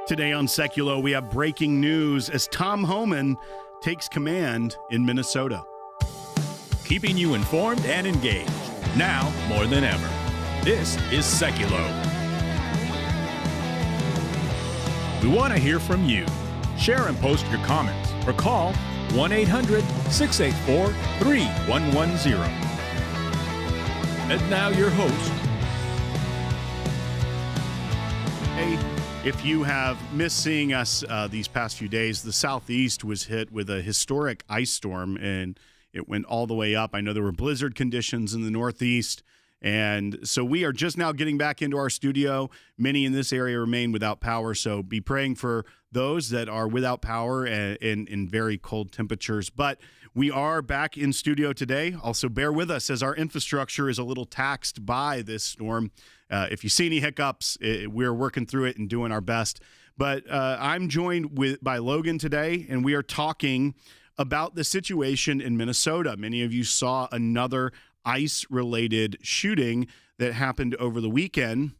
Today on Sekulow, we have breaking news as Tom Homan takes command in Minnesota. Keeping you informed and engaged, now more than ever. This is Sekulow. We want to hear from you. Share and post your comments or call 1-800-684-3110. And now your host. Hey, if you have missed seeing us these past few days, the Southeast was hit with a historic ice storm, and it went all the way up. I know there were blizzard conditions in the Northeast, and so we are just now getting back into our studio. Many in this area remain without power, so be praying for those that are without power and in very cold temperatures. But we are back in studio today. Also, bear with us as our infrastructure is a little taxed by this storm. If you see any hiccups, we're working through it and doing our best. But I'm joined by Logan today, and we are talking about the situation in Minnesota. Many of you saw another ice-related shooting that happened over the weekend.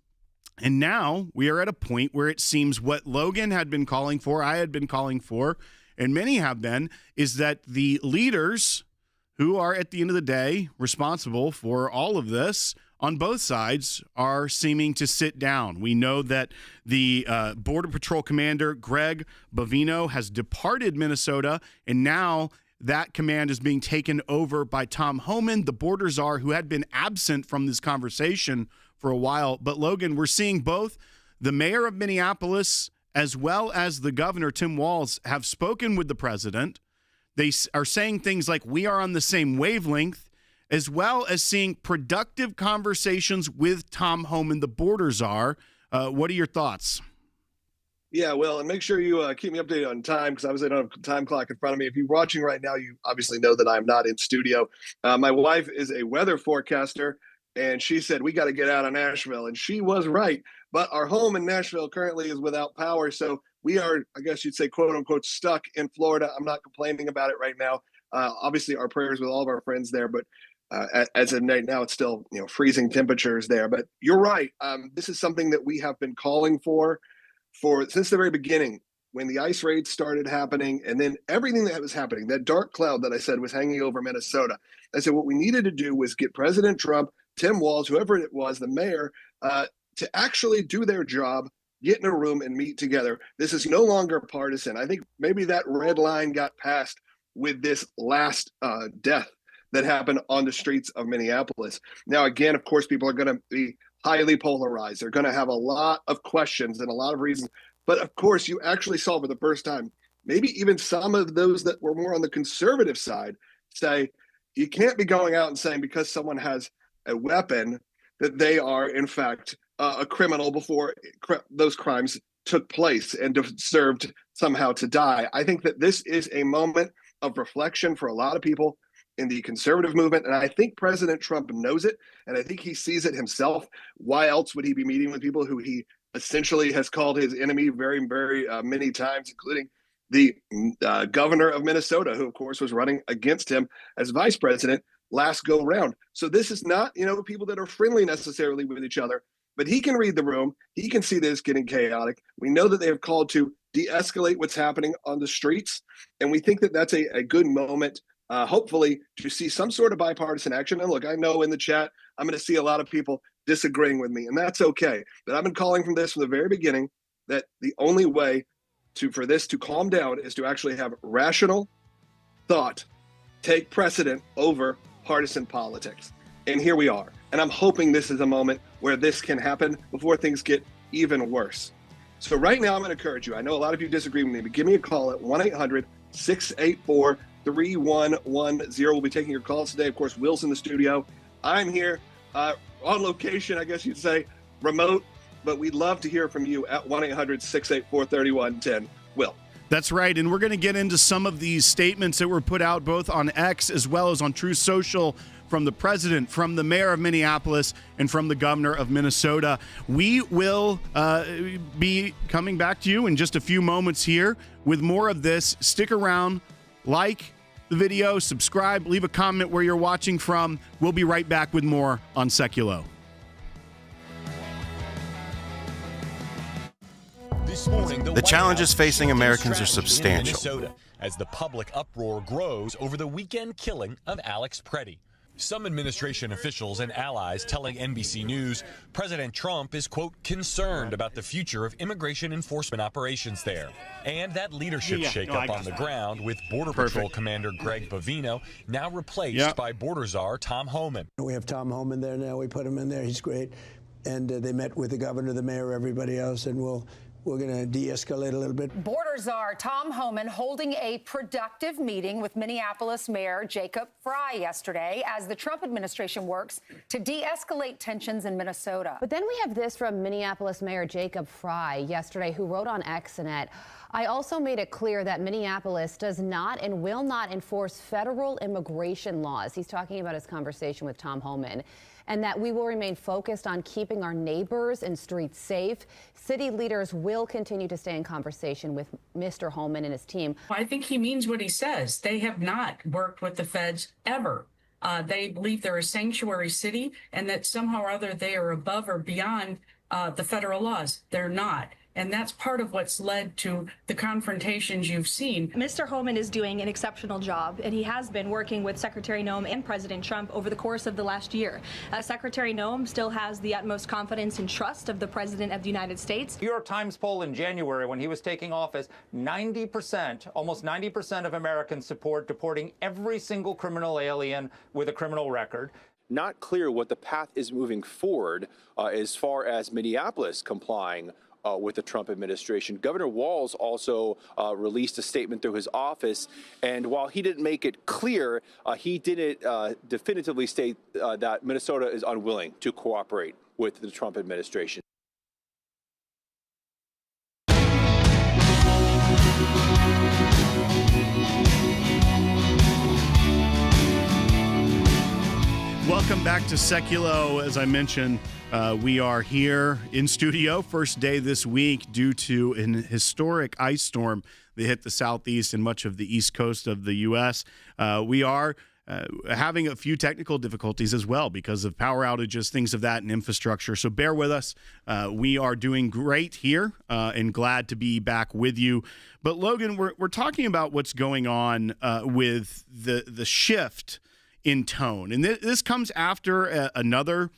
And now we are at a point where it seems what Logan had been calling for, I had been calling for, and many have been, is that the leaders who are at the end of the day responsible for all of this on both sides are seeming to sit down. We know that the Border Patrol Commander, Greg Bovino, has departed Minnesota, and now that command is being taken over by Tom Homan, the border czar, who had been absent from this conversation for a while. But, Logan, we're seeing both the mayor of Minneapolis as well as the governor, Tim Walz, have spoken with the president. They are saying things like, we are on the same wavelength, as well as seeing productive conversations with Tom Homan, the border czar. What are your thoughts? Yeah, well, and make sure you keep me updated on time, because obviously I don't have a time clock in front of me. If you're watching right now, you obviously know that I'm not in studio. My wife is a weather forecaster, and she said, we got to get out of Nashville. And she was right. But our home in Nashville currently is without power. So we are, I guess you'd say, quote unquote, stuck in Florida. I'm not complaining about it right now. Obviously, our prayers with all of our friends there. But as of right now, it's still freezing temperatures there. But you're right. This is something that we have been calling for since the very beginning, when the ice raids started happening, and then everything that was happening, that dark cloud that I said was hanging over Minnesota. I said what we needed to do was get President Trump, Tim Walz, whoever it was, the mayor, to actually do their job, get in a room and meet together. This is no longer partisan. I think maybe that red line got passed with this last death that happened on the streets of Minneapolis. Now, again, of course, people are going to be highly polarized. They're going to have a lot of questions and a lot of reasons. But of course, you actually saw for the first time, maybe even some of those that were more on the conservative side say, you can't be going out and saying because someone has a weapon that they are, in fact, a criminal before those crimes took place and deserved somehow to die. I think that this is a moment of reflection for a lot of people in the conservative movement. And I think President Trump knows it. And I think he sees it himself. Why else would he be meeting with people who he essentially has called his enemy very, very many times, including the governor of Minnesota, who, of course, was running against him as vice president last go round. So this is not, people that are friendly necessarily with each other, but he can read the room. He can see this getting chaotic. We know that they have called to de-escalate what's happening on the streets. And we think that that's a good moment, hopefully, to see some sort of bipartisan action. And look, I know in the chat, I'm going to see a lot of people disagreeing with me, and that's okay. But I've been calling from the very beginning that the only way for this to calm down is to actually have rational thought take precedent over partisan politics. And here we are. And I'm hoping this is a moment where this can happen before things get even worse. So right now, I'm going to encourage you. I know a lot of you disagree with me, but give me a call at 1-800-684-3110. We'll be taking your calls today. Of course, Will's in the studio. I'm here on location, I guess you'd say, remote. But we'd love to hear from you at 1-800-684-3110. Will. That's right, and we're going to get into some of these statements that were put out both on X as well as on Truth Social from the president, from the mayor of Minneapolis, and from the governor of Minnesota. We will be coming back to you in just a few moments here with more of this. Stick around, like the video, subscribe, leave a comment where you're watching from. We'll be right back with more on Sekulow. This morning, The challenges facing Americans are substantial. Minnesota, as the public uproar grows over the weekend killing of Alex Preddy. Some administration officials and allies telling NBC News President Trump is, quote, concerned about the future of immigration enforcement operations there. And that leadership shakeup on the ground with Border Patrol Commander Greg Bovino now replaced by Border Czar Tom Homan. We have Tom Homan there now. We put him in there. He's great. And they met with the governor, the mayor, everybody else, and we're going to de-escalate a little bit. Border Czar Tom Homan holding a productive meeting with Minneapolis Mayor Jacob Frey yesterday as the Trump administration works to de-escalate tensions in Minnesota. But then we have this from Minneapolis Mayor Jacob Frey yesterday, who wrote on Xnet, I also made it clear that Minneapolis does not and will not enforce federal immigration laws. He's talking about his conversation with Tom Homan. And that we will remain focused on keeping our neighbors and streets safe. City leaders will continue to stay in conversation with Mr. Homan and his team. I think he means what he says. They have not worked with the feds ever. They believe they're a sanctuary city and that somehow or other they are above or beyond the federal laws. They're not. And that's part of what's led to the confrontations you've seen. Mr. Homan is doing an exceptional job, and he has been working with Secretary Noem and President Trump over the course of the last year. Secretary Noem still has the utmost confidence and trust of the President of the United States. New York Times poll in January when he was taking office, 90%, almost 90% of Americans support deporting every single criminal alien with a criminal record. Not clear what the path is moving forward as far as Minneapolis complying with the Trump administration. Governor Walz also released a statement through his office, and while he didn't make it clear, he didn't definitively state that Minnesota is unwilling to cooperate with the Trump administration. Welcome back to Sekulow. As I mentioned, we are here in studio, first day this week due to an historic ice storm that hit the southeast and much of the east coast of the U.S. We are having a few technical difficulties as well because of power outages, things of that, and infrastructure. So bear with us. We are doing great here and glad to be back with you. But Logan, we're talking about what's going on with the shift in tone. And this comes after another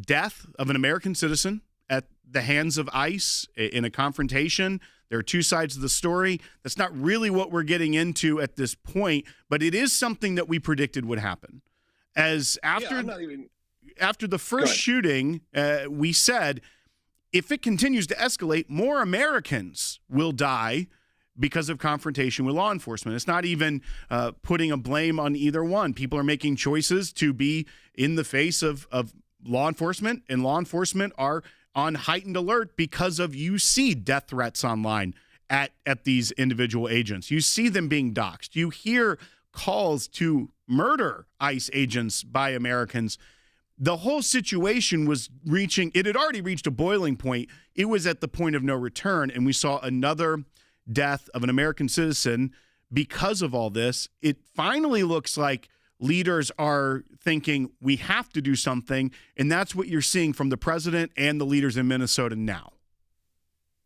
death of an American citizen at the hands of ICE in a confrontation. There are two sides of the story. That's not really what we're getting into at this point, but it is something that we predicted would happen. As after the first shooting, we said, if it continues to escalate, more Americans will die because of confrontation with law enforcement. It's not even putting a blame on either one. People are making choices to be in the face of law enforcement, and law enforcement are on heightened alert because of, you see death threats online at these individual agents. You see them being doxxed. You hear calls to murder ICE agents by Americans. The whole situation was it had already reached a boiling point. It was at the point of no return, and we saw another death of an American citizen because of all this. It finally looks like leaders are thinking we have to do something, and that's what you're seeing from the president and the leaders in Minnesota now.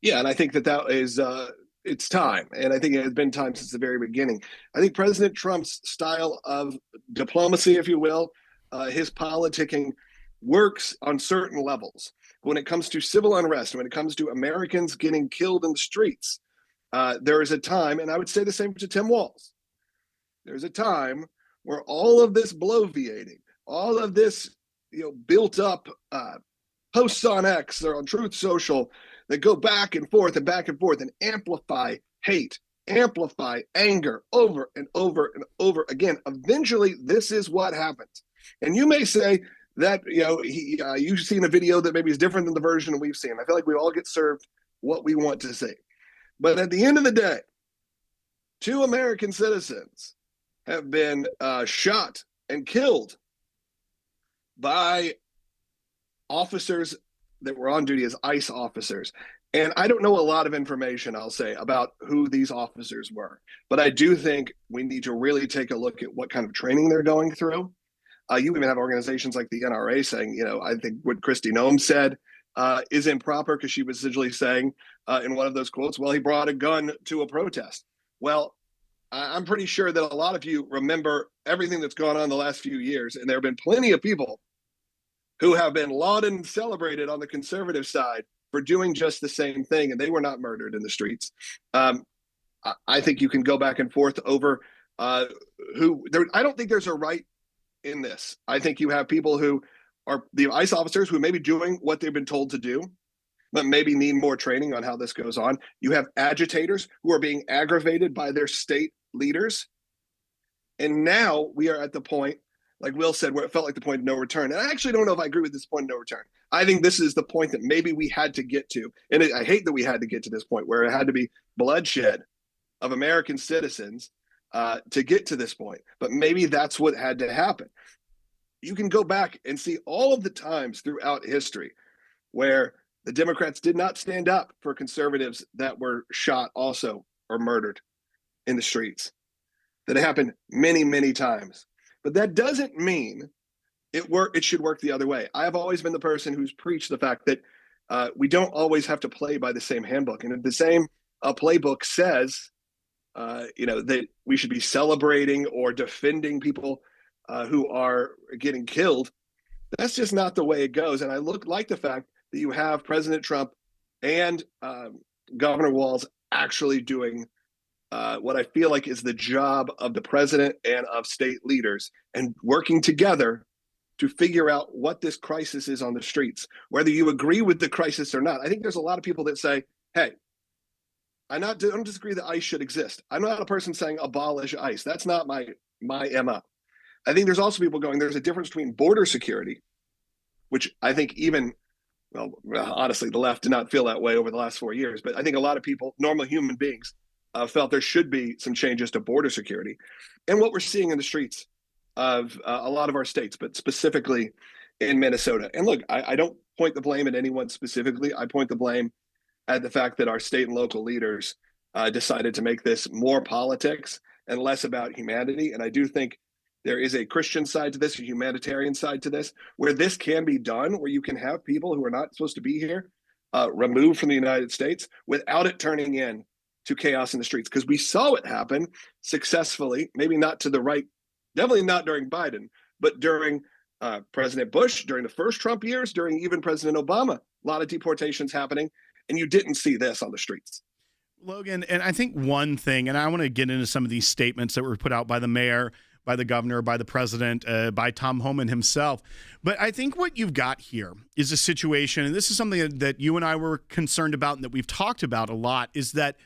Yeah, and I think that is it's time, and I think it has been time since the very beginning. I think President Trump's style of diplomacy, if you will, his politicking works on certain levels. When it comes to civil unrest, when it comes to Americans getting killed in the streets, there is a time, and I would say the same to Tim Walz. There's a time where all of this bloviating, all of this, built up posts on X or on Truth Social that go back and forth and amplify hate, amplify anger over and over and over again. Eventually, this is what happens. And you may say that, you've seen a video that maybe is different than the version we've seen. I feel like we all get served what we want to see. But at the end of the day, 2 American citizens have been shot and killed by officers that were on duty as ICE officers. And I don't know a lot of information, I'll say, about who these officers were. But I do think we need to really take a look at what kind of training they're going through. You even have organizations like the NRA saying, I think what Kristi Noem said is improper because she was essentially saying in one of those quotes, well, he brought a gun to a protest. Well, I'm pretty sure that a lot of you remember everything that's gone on the last few years, and there have been plenty of people who have been lauded and celebrated on the conservative side for doing just the same thing, and they were not murdered in the streets. I think you can go back and forth over who. I don't think there's a right in this. I think you have people who are the ICE officers who may be doing what they've been told to do, but maybe need more training on how this goes on. You have agitators who are being aggravated by their state leaders. And now we are at the point, like Will said, where it felt like the point of no return. And I actually don't know if I agree with this point of no return. I think this is the point that maybe we had to get to. And I hate that we had to get to this point where it had to be bloodshed of American citizens to get to this point. But maybe that's what had to happen. You can go back and see all of the times throughout history where the Democrats did not stand up for conservatives that were shot also or murdered in the streets. That happened many, many times. But that doesn't mean it should work the other way. I have always been the person who's preached the fact that we don't always have to play by the same handbook. And if the same playbook says, that we should be celebrating or defending people who are getting killed, that's just not the way it goes. And I like the fact that you have President Trump and Governor Walz actually doing what I feel like is the job of the president and of state leaders and working together to figure out what this crisis is on the streets, whether you agree with the crisis or not. I think there's a lot of people that say, hey, I don't disagree that ICE should exist. I'm not a person saying abolish ICE. That's not my MO. I think there's also people going, there's a difference between border security, which I think honestly, the left did not feel that way over the last 4 years. But I think a lot of people, normal human beings, felt there should be some changes to border security. And what we're seeing in the streets of a lot of our states, but specifically in Minnesota. And look, I don't point the blame at anyone specifically. I point the blame at the fact that our state and local leaders decided to make this more politics and less about humanity. And I do think there is a Christian side to this, a humanitarian side to this, where this can be done, where you can have people who are not supposed to be here removed from the United States without it turning in to chaos in the streets. Because we saw it happen successfully, maybe not to the right, definitely not during Biden, but during President Bush, during the first Trump years, during even President Obama, a lot of deportations happening. And you didn't see this on the streets. Logan, and I think one thing, and I want to get into some of these statements that were put out by the mayor, by the governor, by the president, by Tom Homan himself. But I think what you've got here is a situation, and this is something that you and I were concerned about and that we've talked about a lot, is that,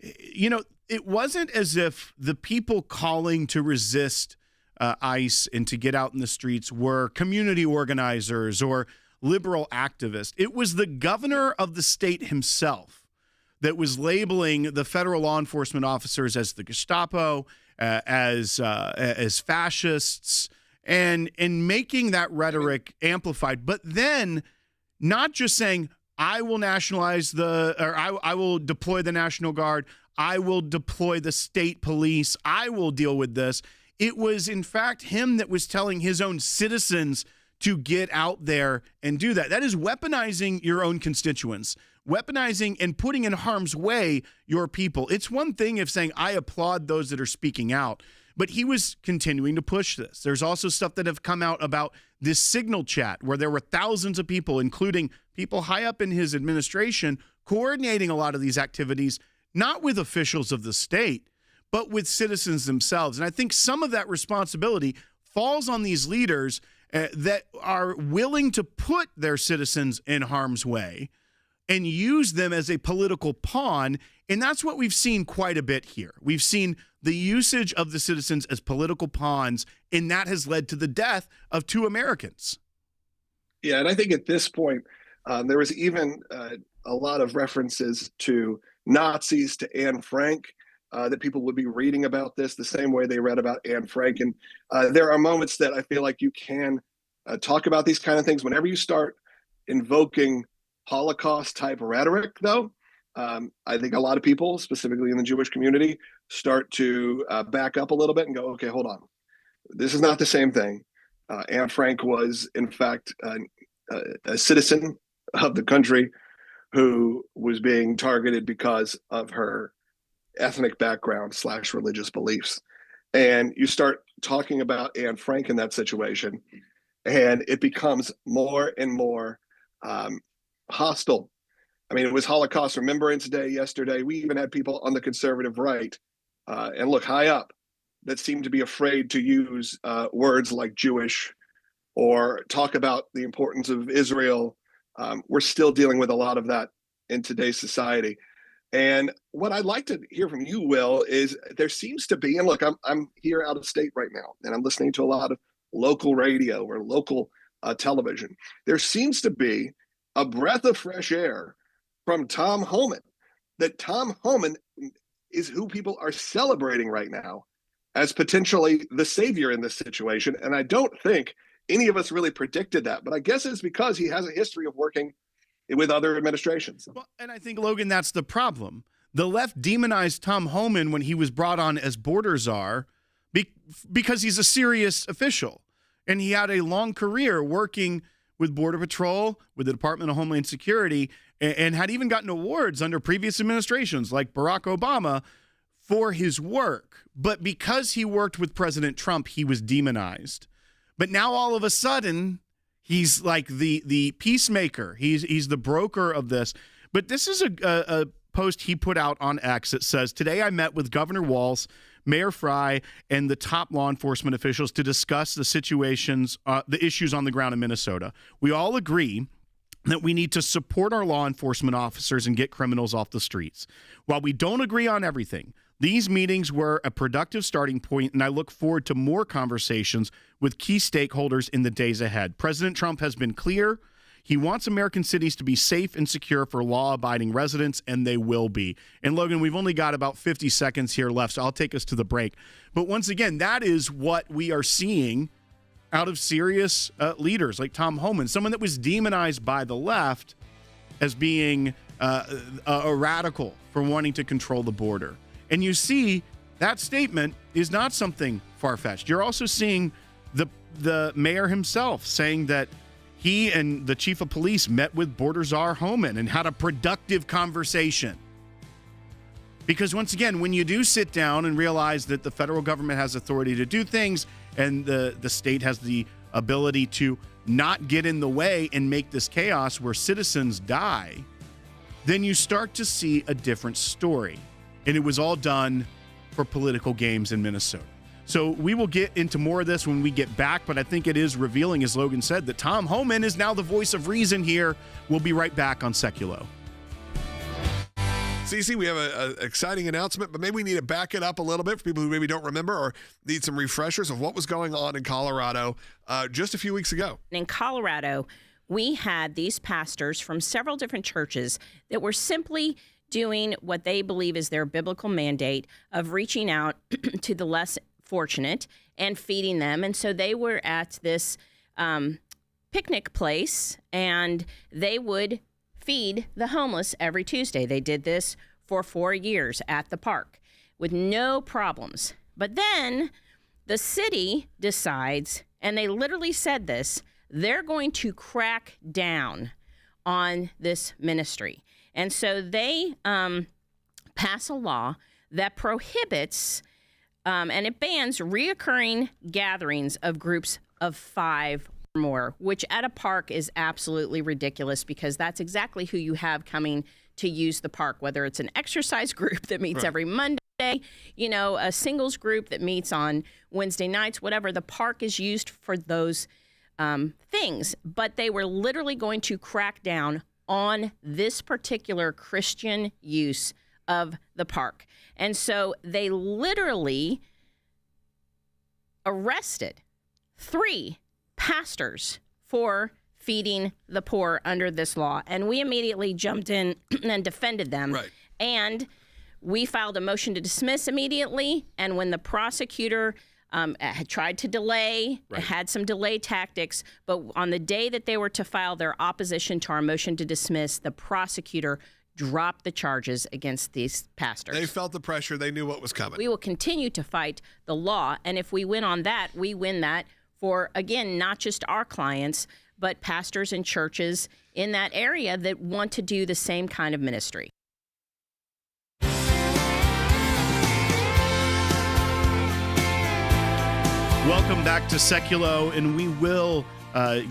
it wasn't as if the people calling to resist ICE and to get out in the streets were community organizers or liberal activist. It was the governor of the state himself that was labeling the federal law enforcement officers as the Gestapo, as fascists, and making that rhetoric amplified. But then not just saying, I will nationalize I will deploy the National Guard, I will deploy the state police, I will deal with this. It was, in fact, him that was telling his own citizens to get out there and do that. That is weaponizing your own constituents, weaponizing and putting in harm's way your people. It's one thing if saying, I applaud those that are speaking out, but he was continuing to push this. There's also stuff that have come out about this Signal chat where there were thousands of people, including people high up in his administration, coordinating a lot of these activities, not with officials of the state, but with citizens themselves. And I think some of that responsibility falls on these leaders that are willing to put their citizens in harm's way and use them as a political pawn. And that's what we've seen quite a bit here. We've seen the usage of the citizens as political pawns, and that has led to the death of 2 Americans. Yeah, and I think at this point, there was even a lot of references to Nazis, to Anne Frank, that people would be reading about this the same way they read about Anne Frank. And there are moments that I feel like you can talk about these kind of things. Whenever you start invoking Holocaust type rhetoric, though, I think a lot of people, specifically in the Jewish community, start to back up a little bit and go, okay, hold on. This is not the same thing. Anne Frank was, in fact, a citizen of the country who was being targeted because of her ethnic background / religious beliefs. And you start talking about Anne Frank in that situation, and it becomes more and more hostile. I mean, it was Holocaust Remembrance Day yesterday. We even had people on the conservative right and look high up that seem to be afraid to use words like Jewish or talk about the importance of Israel. We're still dealing with a lot of that in today's society. And what I'd like to hear from you, Will, is there seems to be, and look, I'm here out of state right now, and I'm listening to a lot of local radio or local television. There seems to be a breath of fresh air from Tom Homan, that Tom Homan is who people are celebrating right now as potentially the savior in this situation. And I don't think any of us really predicted that, but I guess it's because he has a history of working with other administrations. Well, and I think, Logan, that's the problem. The left demonized Tom Homan when he was brought on as border czar because he's a serious official. And he had a long career working with Border Patrol, with the Department of Homeland Security, and had even gotten awards under previous administrations like Barack Obama for his work. But because he worked with President Trump, he was demonized. But now all of a sudden, he's like the peacemaker. He's the broker of this. But this is a post he put out on X. It says, "Today I met with Governor Walz, Mayor Frey, and the top law enforcement officials to discuss the situations, the issues on the ground in Minnesota. We all agree that we need to support our law enforcement officers and get criminals off the streets. While we don't agree on everything, these meetings were a productive starting point, and I look forward to more conversations with key stakeholders in the days ahead. President Trump has been clear. He wants American cities to be safe and secure for law-abiding residents, and they will be." And, Logan, we've only got about 50 seconds here left, so I'll take us to the break. But once again, that is what we are seeing out of serious leaders like Tom Homan, someone that was demonized by the left as being a radical for wanting to control the border. And you see that statement is not something far-fetched. You're also seeing the mayor himself saying that he and the chief of police met with border czar Homan and had a productive conversation. Because once again, when you do sit down and realize that the federal government has authority to do things and the state has the ability to not get in the way and make this chaos where citizens die, then you start to see a different story. And it was all done for political games in Minnesota. So we will get into more of this when we get back, but I think it is revealing, as Logan said, that Tom Homan is now the voice of reason here. We'll be right back on Sekulow. Cece, we have an exciting announcement, but maybe we need to back it up a little bit for people who maybe don't remember or need some refreshers of what was going on in Colorado just a few weeks ago. In Colorado, we had these pastors from several different churches that were simply doing what they believe is their biblical mandate of reaching out to the less fortunate and feeding them. And so they were at this picnic place, and they would feed the homeless every Tuesday. They did this for 4 years at the park with no problems. But then the city decides, and they literally said this, they're going to crack down on this ministry. And so they pass a law that prohibits and it bans reoccurring gatherings of groups of 5 or more, which at a park is absolutely ridiculous because that's exactly who you have coming to use the park, whether it's an exercise group that meets every Monday, you know, a singles group that meets on Wednesday nights, whatever. The park is used for those things. But they were literally going to crack down on this particular Christian use of the park. And so they literally arrested 3 pastors for feeding the poor under this law. And we immediately jumped in and defended them. Right. And we filed a motion to dismiss immediately. And when the prosecutor had tried to delay, had some delay tactics, but on the day that they were to file their opposition to our motion to dismiss, the prosecutor dropped the charges against these pastors. They felt the pressure. They knew what was coming. We will continue to fight the law. And if we win on that, we win that for, again, not just our clients, but pastors and churches in that area that want to do the same kind of ministry. Welcome back to Sekulow, and we will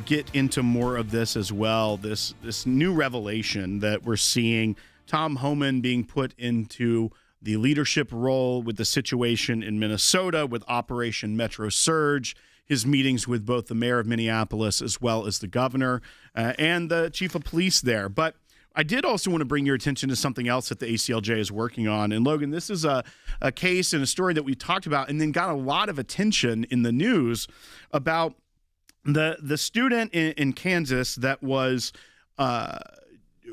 get into more of this as well. This new revelation that we're seeing, Tom Homan being put into the leadership role with the situation in Minnesota with Operation Metro Surge, his meetings with both the mayor of Minneapolis as well as the governor and the chief of police there. But I did also want to bring your attention to something else that the ACLJ is working on. And Logan, this is a case and a story that we talked about and then got a lot of attention in the news about the student in Kansas that was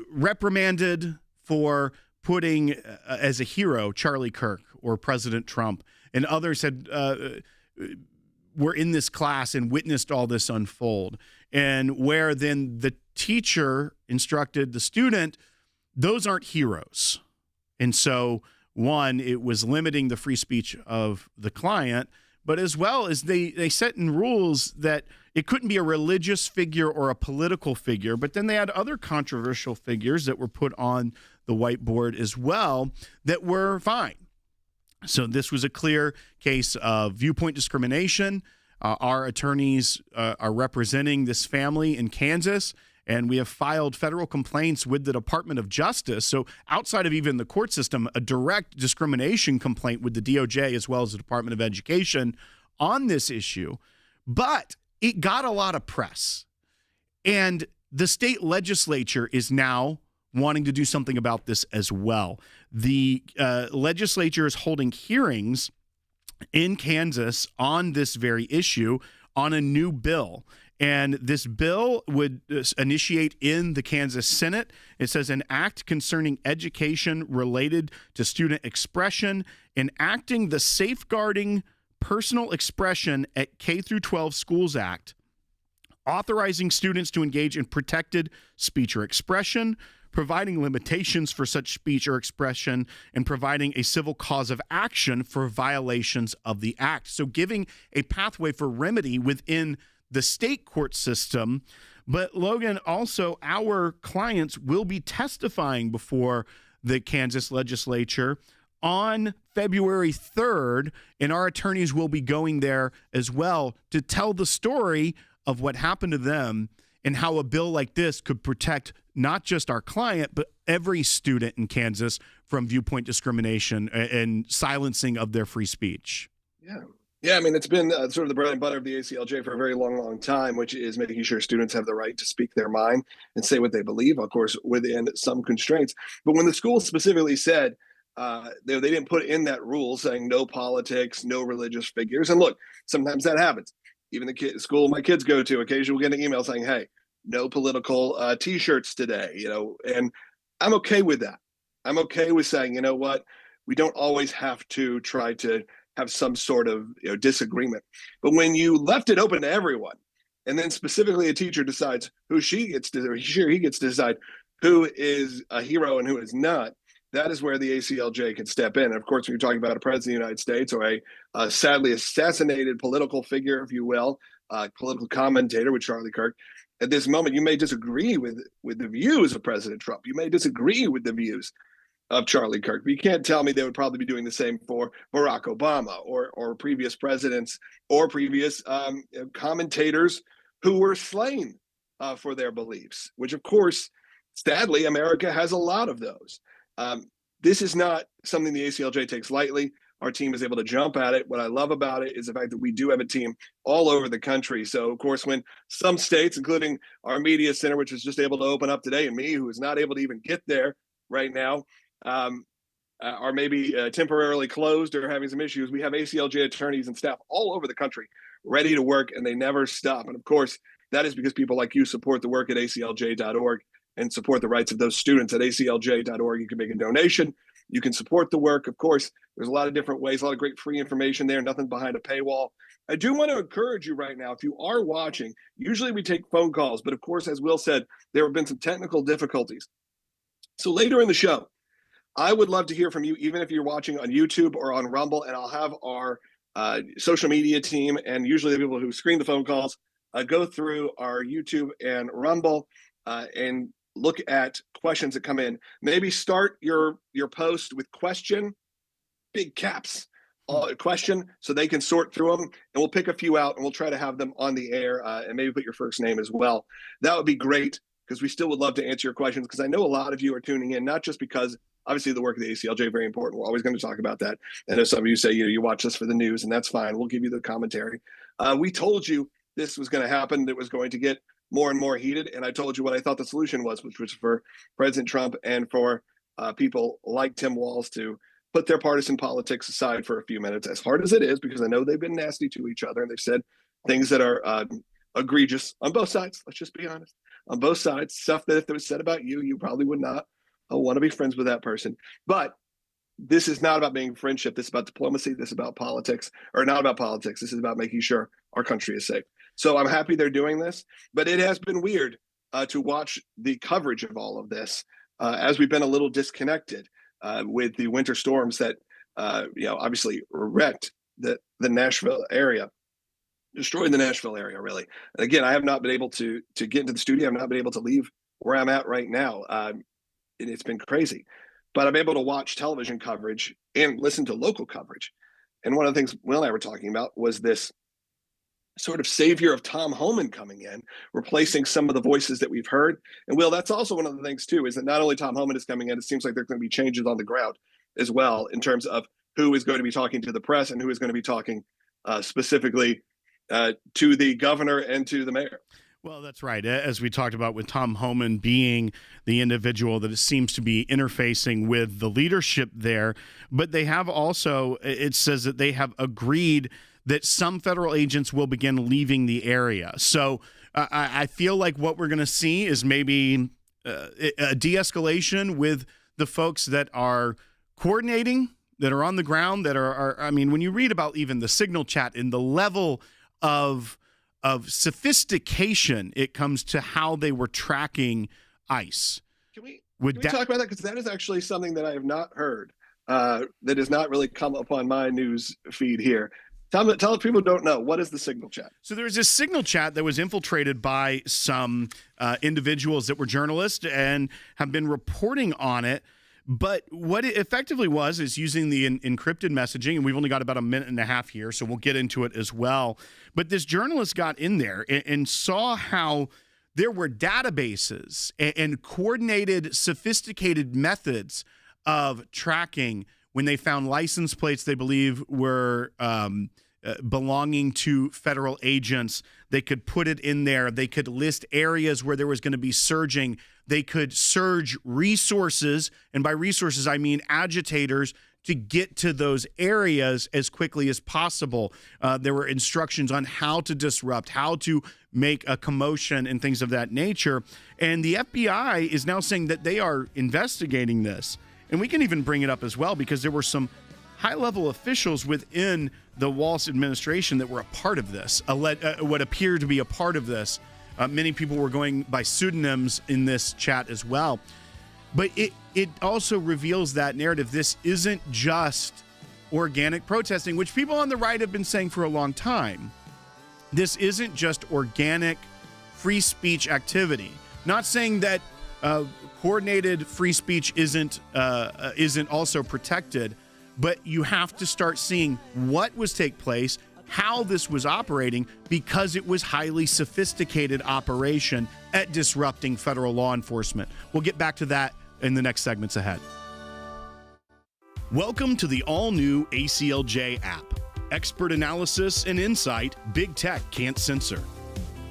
reprimanded for putting as a hero Charlie Kirk or President Trump, and others had were in this class and witnessed all this unfold, and where then the teacher instructed the student, those aren't heroes. And so, one, it was limiting the free speech of the client, but as well as they set in rules that it couldn't be a religious figure or a political figure, but then they had other controversial figures that were put on the whiteboard as well that were fine. So this was a clear case of viewpoint discrimination. Our attorneys are representing this family in Kansas, and we have filed federal complaints with the Department of Justice. So outside of even the court system, a direct discrimination complaint with the DOJ as well as the Department of Education on this issue. But it got a lot of press. And the state legislature is now wanting to do something about this as well. The legislature is holding hearings in Kansas on this very issue on a new bill. And this bill would initiate in the Kansas Senate. It says an act concerning education related to student expression, enacting the Safeguarding Personal Expression at K through 12 Schools Act, authorizing students to engage in protected speech or expression, providing limitations for such speech or expression, and providing a civil cause of action for violations of the act. So giving a pathway for remedy within the state court system. But Logan, also our clients will be testifying before the Kansas legislature on February 3rd, and our attorneys will be going there as well to tell the story of what happened to them and how a bill like this could protect not just our client, but every student in Kansas from viewpoint discrimination and silencing of their free speech. Yeah, I mean, it's been sort of the bread and butter of the ACLJ for a very long, long time, which is making sure students have the right to speak their mind and say what they believe, of course, within some constraints. But when the school specifically said they didn't put in that rule saying no politics, no religious figures. And look, sometimes that happens. Even the school my kids go to, occasionally we'll get an email saying, hey, no political T-shirts today, and I'm okay with that. I'm okay with saying, you know what, we don't always have to try to have some sort of disagreement. But when you left it open to everyone, and then specifically a teacher decides who he gets to decide who is a hero and who is not, that is where the ACLJ can step in. And of course, when you're talking about a president of the United States or a sadly assassinated political figure, if you will, political commentator with Charlie Kirk, at this moment, you may disagree with the views of President Trump. You may disagree with the views of Charlie Kirk. But you can't tell me they would probably be doing the same for Barack Obama or previous presidents or previous commentators who were slain for their beliefs, which, of course, sadly, America has a lot of those. This is not something the ACLJ takes lightly. Our team is able to jump at it. What I love about it is the fact that we do have a team all over the country. So, of course, when some states, including our media center, which is just able to open up today, and me, who is not able to even get there right now, are maybe temporarily closed or having some issues, we have ACLJ attorneys and staff all over the country ready to work, and they never stop. And, of course, that is because people like you support the work at ACLJ.org and support the rights of those students at ACLJ.org. You can make a donation. You can support the work. Of course, there's a lot of different ways, a lot of great free information there, nothing behind a paywall. I do want to encourage you right now, if you are watching, usually we take phone calls, but of course, as Will said, there have been some technical difficulties. So later in the show, I would love to hear from you, even if you're watching on YouTube or on Rumble, and I'll have our social media team and usually the people who screen the phone calls go through our YouTube and Rumble and look at questions that come in. Maybe start your post with question, big caps, question, so they can sort through them, and we'll pick a few out and we'll try to have them on the air, and maybe put your first name as well. That would be great, because we still would love to answer your questions, because I know a lot of you are tuning in, not just because obviously the work of the ACLJ, very important. We're always going to talk about that. I know some of you say, you watch this for the news, and that's fine. We'll give you the commentary. We told you this was going to happen. It was going to get more and more heated. And I told you what I thought the solution was, which was for President Trump and for people like Tim Walz to put their partisan politics aside for a few minutes, as hard as it is, because I know they've been nasty to each other and they've said things that are egregious on both sides. Let's just be honest. On both sides, stuff that if it was said about you, you probably would not want to be friends with that person. But this is not about being friendship. This is about diplomacy. This is about politics, or not about politics. This is about making sure our country is safe. So I'm happy they're doing this, but it has been weird to watch the coverage of all of this as we've been a little disconnected with the winter storms that, obviously wrecked the Nashville area, destroyed the Nashville area, really. And again, I have not been able to get into the studio. I've not been able to leave where I'm at right now. And it's been crazy, but I'm able to watch television coverage and listen to local coverage. And one of the things Will and I were talking about was this sort of savior of Tom Homan coming in, replacing some of the voices that we've heard. And Will, that's also one of the things too, is that not only Tom Homan is coming in, it seems like there's going to be changes on the ground as well, in terms of who is going to be talking to the press and who is going to be talking specifically to the governor and to the mayor. Well, that's right. As we talked about, with Tom Homan being the individual that it seems to be interfacing with the leadership there, but they have also, it says that they have agreed that some federal agents will begin leaving the area. So I feel like what we're going to see is maybe a de-escalation with the folks that are coordinating, that are on the ground, that are I mean, when you read about even the signal chat and the level of sophistication it comes to how they were tracking ICE. Can we talk about that? Because that is actually something that I have not heard, that has not really come upon my news feed here. Tell people who don't know, what is the signal chat? So there's this signal chat that was infiltrated by some individuals that were journalists and have been reporting on it. But what it effectively was is using the encrypted messaging, and we've only got about a minute and a half here, so we'll get into it as well. But this journalist got in there and saw how there were databases and coordinated, sophisticated methods of tracking when they found license plates they believe were belonging to federal agents. They could put it in there. They could list areas where there was going to be surging. They could surge resources, and by resources, I mean agitators, to get to those areas as quickly as possible. There were instructions on how to disrupt, how to make a commotion and things of that nature. And the FBI is now saying that they are investigating this. And we can even bring it up as well, because there were some high-level officials within the Walz administration that were a part of this, what appeared to be a part of this. Many people were going by pseudonyms in this chat as well. But it also reveals that narrative. This isn't just organic protesting, which people on the right have been saying for a long time. This isn't just organic free speech activity. Not saying that coordinated free speech isn't also protected, but you have to start seeing what was take place, how this was operating, because it was highly sophisticated operation at disrupting federal law enforcement. We'll get back to that in the next segments ahead. Welcome to the all-new ACLJ app. Expert analysis and insight big tech can't censor.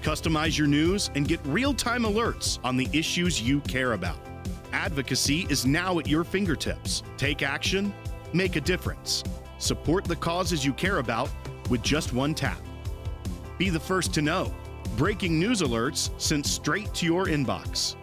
Customize your news and get real-time alerts on the issues you care about. Advocacy is now at your fingertips. Take action, make a difference. Support the causes you care about with just one tap. Be the first to know. Breaking news alerts sent straight to your inbox.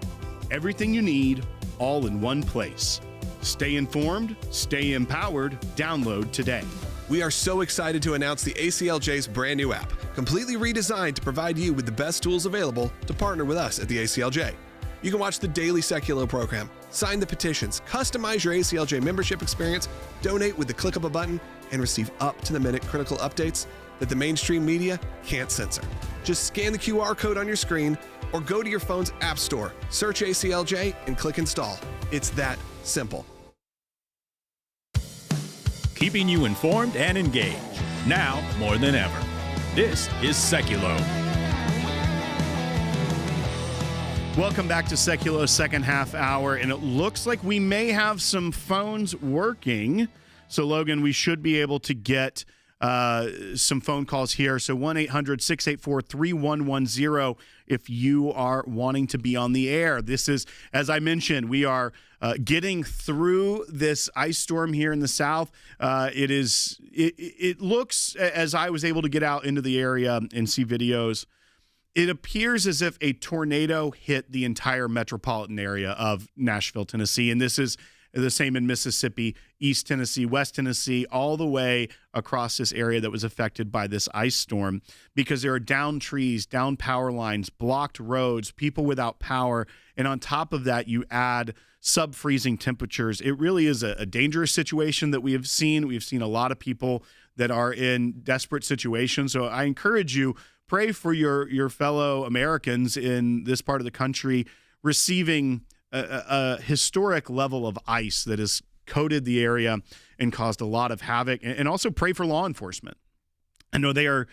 Everything you need, all in one place. Stay informed, stay empowered. Download today. We are so excited to announce the ACLJ's brand new app, completely redesigned to provide you with the best tools available to partner with us at the ACLJ. You can watch the daily Sekulow program, sign the petitions, customize your ACLJ membership experience, donate with the click of a button, and receive up-to-the-minute critical updates that the mainstream media can't censor. Just scan the QR code on your screen or go to your phone's app store, search ACLJ, and click install. It's that simple. Keeping you informed and engaged, now more than ever. This is Sekulow. Welcome back to Sekulow's second half hour, and it looks like we may have some phones working. So, Logan, we should be able to get some phone calls here. So 1-800-684-3110 if you are wanting to be on the air. This is, as I mentioned, we are getting through this ice storm here in the south. It looks, as I was able to get out into the area and see videos, it appears as if a tornado hit the entire metropolitan area of Nashville, Tennessee. And this is the same in Mississippi, East Tennessee, West Tennessee, all the way across this area that was affected by this ice storm, because there are downed trees, downed power lines, blocked roads, people without power. And on top of that, you add sub-freezing temperatures. It really is a dangerous situation that we have seen. We've seen a lot of people that are in desperate situations. So I encourage you, pray for your fellow Americans in this part of the country receiving a historic level of ice that has coated the area and caused a lot of havoc. And also pray for law enforcement. I know they are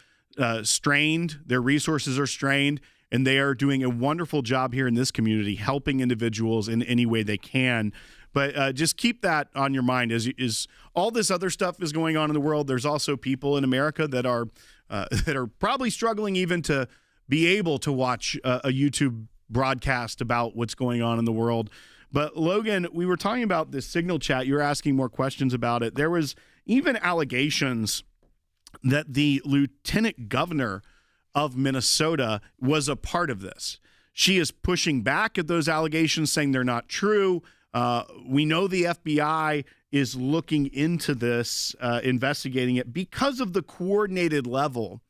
strained, their resources are strained, and they are doing a wonderful job here in this community, helping individuals in any way they can. But just keep that on your mind. As all this other stuff is going on in the world, there's also people in America that are probably struggling even to be able to watch a YouTube broadcast about what's going on in the world. But Logan, we were talking about this Signal chat. You were asking more questions about it. There was even allegations that the lieutenant governor of Minnesota was a part of this. She is pushing back at those allegations, saying they're not true. We know the FBI is looking into this, investigating it because of the coordinated level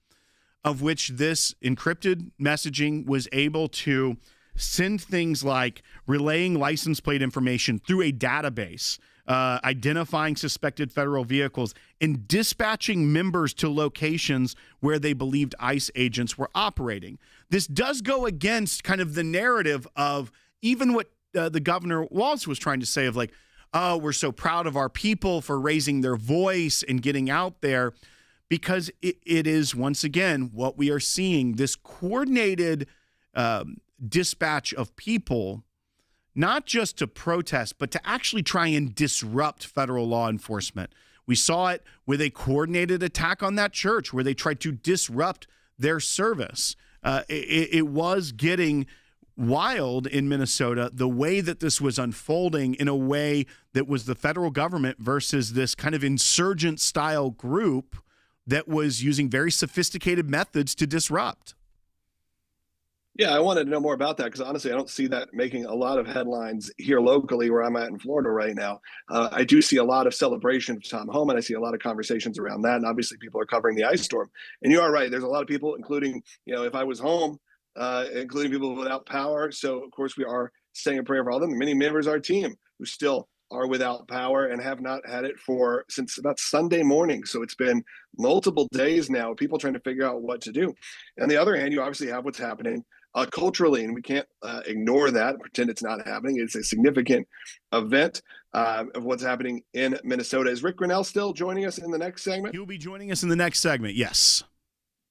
of which this encrypted messaging was able to send things like relaying license plate information through a database, identifying suspected federal vehicles, and dispatching members to locations where they believed ICE agents were operating. This does go against kind of the narrative of even what the Governor Walz was trying to say of like, oh, we're so proud of our people for raising their voice and getting out there. Because it is, once again, what we are seeing, this coordinated dispatch of people, not just to protest, but to actually try and disrupt federal law enforcement. We saw it with a coordinated attack on that church where they tried to disrupt their service. It was getting wild in Minnesota, the way that this was unfolding in a way that was the federal government versus this kind of insurgent-style group that was using very sophisticated methods to disrupt. Yeah, I wanted to know more about that because honestly, I don't see that making a lot of headlines here locally where I'm at in Florida right now. I do see a lot of celebration of Tom Homan. I see a lot of conversations around that. And obviously people are covering the ice storm. And you are right. There's a lot of people, including, if I was home, including people without power. So, of course, we are saying a prayer for all of them. Many members of our team who still are without power and have not had it since about Sunday morning. So it's been multiple days now, people trying to figure out what to do. On the other hand, you obviously have what's happening culturally, and we can't ignore that, pretend it's not happening. It's a significant event of what's happening in Minnesota. Is Rick Grinnell still joining us in the next segment? He'll be joining us in the next segment, yes.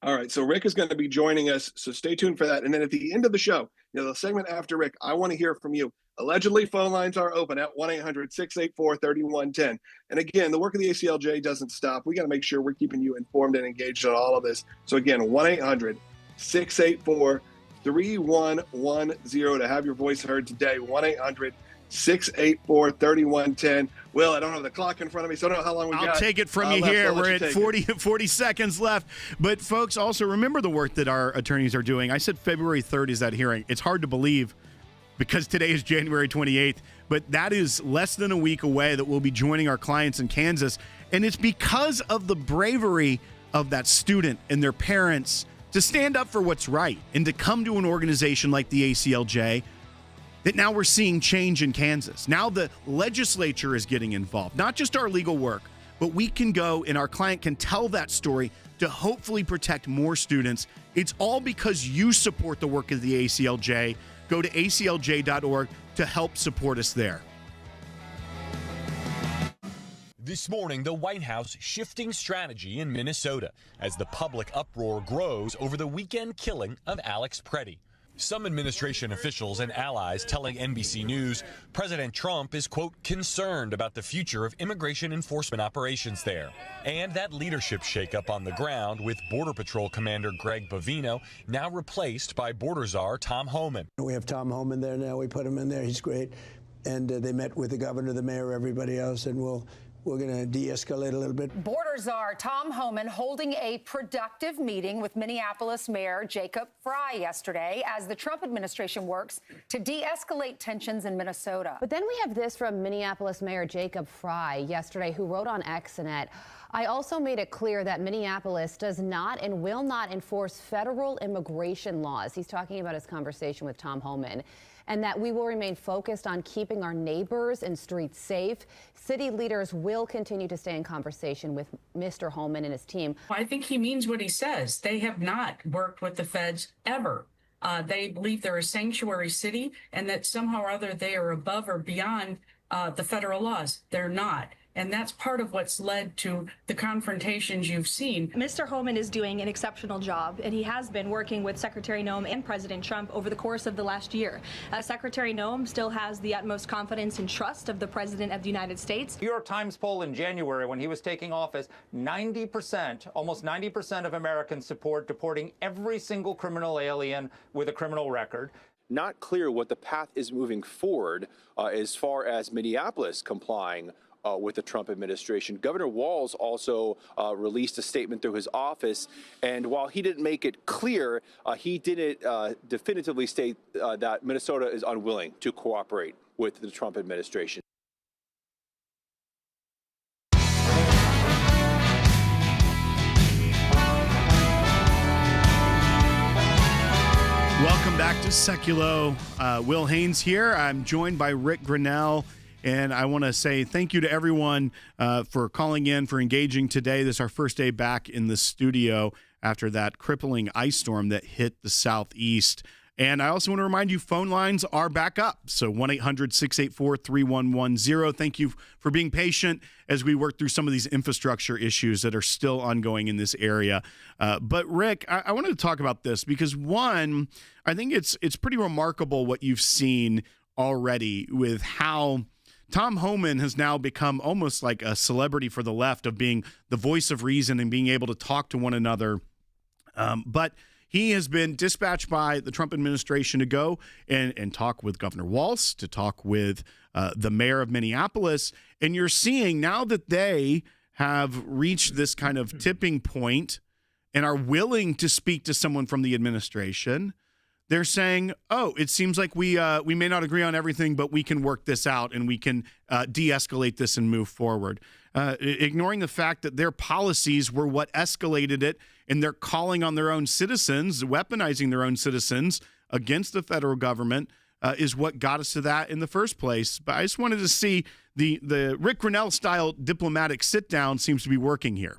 All right, so Rick is going to be joining us, so stay tuned for that. And then at the end of the show, the segment after Rick, I want to hear from you. Allegedly, phone lines are open at 1-800-684-3110. And again, the work of the ACLJ doesn't stop. We got to make sure we're keeping you informed and engaged on all of this. So again, 1-800-684-3110 to have your voice heard today. 1-800-684-3110. Will, I don't have the clock in front of me, so I don't know how long we got. I'll take it from you here. We're at 40 seconds left. But folks, also remember the work that our attorneys are doing. I said February 3rd is that hearing. It's hard to believe because today is January 28th, but that is less than a week away that we'll be joining our clients in Kansas. And it's because of the bravery of that student and their parents to stand up for what's right and to come to an organization like the ACLJ that now we're seeing change in Kansas. Now the legislature is getting involved, not just our legal work, but we can go and our client can tell that story to hopefully protect more students. It's all because you support the work of the ACLJ. Go to aclj.org to help support us there. This morning, the White House shifting strategy in Minnesota as the public uproar grows over the weekend killing of Alex Preddy. Some administration officials and allies telling NBC News President Trump is, quote, concerned about the future of immigration enforcement operations there. And that leadership shakeup on the ground with Border Patrol Commander Greg Bovino now replaced by Border Czar Tom Homan. We have Tom Homan there now. We put him in there. He's great. And they met with the governor, the mayor, everybody else, and we're going to de-escalate a little bit. Border Czar Tom Homan holding a productive meeting with Minneapolis Mayor Jacob Frey yesterday as the Trump administration works to de-escalate tensions in Minnesota. But then we have this from Minneapolis Mayor Jacob Frey yesterday, who wrote on Xnet, I also made it clear that Minneapolis does not and will not enforce federal immigration laws. He's talking about his conversation with Tom Homan. And that we will remain focused on keeping our neighbors and streets safe. City leaders will continue to stay in conversation with Mr. Homan and his team. I think he means what he says. They have not worked with the feds ever. They believe they're a sanctuary city and that somehow or other they are above or beyond the federal laws. They're not. And that's part of what's led to the confrontations you've seen. Mr. Homan is doing an exceptional job, and he has been working with Secretary Noem and President Trump over the course of the last year. Secretary Noem still has the utmost confidence and trust of the President of the United States. New York Times poll in January when he was taking office, 90%, almost 90% of Americans support deporting every single criminal alien with a criminal record. Not clear what the path is moving forward as far as Minneapolis complying with the Trump administration. Governor Walz also released a statement through his office, and while he didn't make it clear, he didn't definitively state that Minnesota is unwilling to cooperate with the Trump administration. Welcome back to Sekulow. Will Haynes here. I'm joined by Rick Grinnell. And I want to say thank you to everyone for calling in, for engaging today. This is our first day back in the studio after that crippling ice storm that hit the southeast. And I also want to remind you, phone lines are back up. So 1-800-684-3110. Thank you for being patient as we work through some of these infrastructure issues that are still ongoing in this area. But Rick, I wanted to talk about this because, one, I think it's pretty remarkable what you've seen already with how Tom Homan has now become almost like a celebrity for the left of being the voice of reason and being able to talk to one another. But he has been dispatched by the Trump administration to go and talk with Governor Walz, to talk with the mayor of Minneapolis. And you're seeing now that they have reached this kind of tipping point and are willing to speak to someone from the administration, they're saying, oh, it seems like we may not agree on everything, but we can work this out and we can de-escalate this and move forward. Ignoring the fact that their policies were what escalated it, and they're calling on their own citizens, weaponizing their own citizens against the federal government is what got us to that in the first place. But I just wanted to see the Rick Grinnell-style diplomatic sit-down seems to be working here.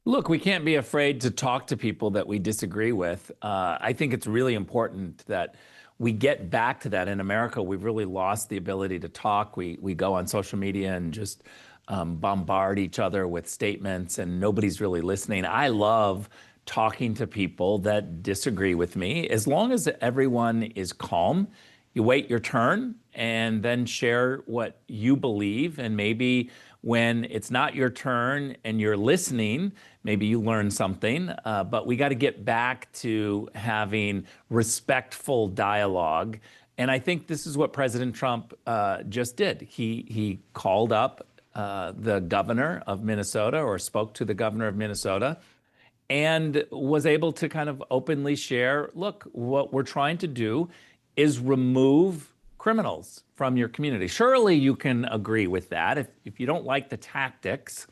Look, we can't be afraid to talk to people that we disagree with. I think it's really important that we get back to that. In America, we've really lost the ability to talk. We go on social media and just bombard each other with statements, and nobody's really listening. I love talking to people that disagree with me. As long as everyone is calm, you wait your turn and then share what you believe. And maybe when it's not your turn and you're listening, maybe you learn something. But we got to get back to having respectful dialogue. And I think this is what President Trump just did. He called up the governor of Minnesota, or spoke to the governor of Minnesota, and was able to kind of openly share, look, what we're trying to do is remove criminals from your community. Surely you can agree with that. If you don't like the tactics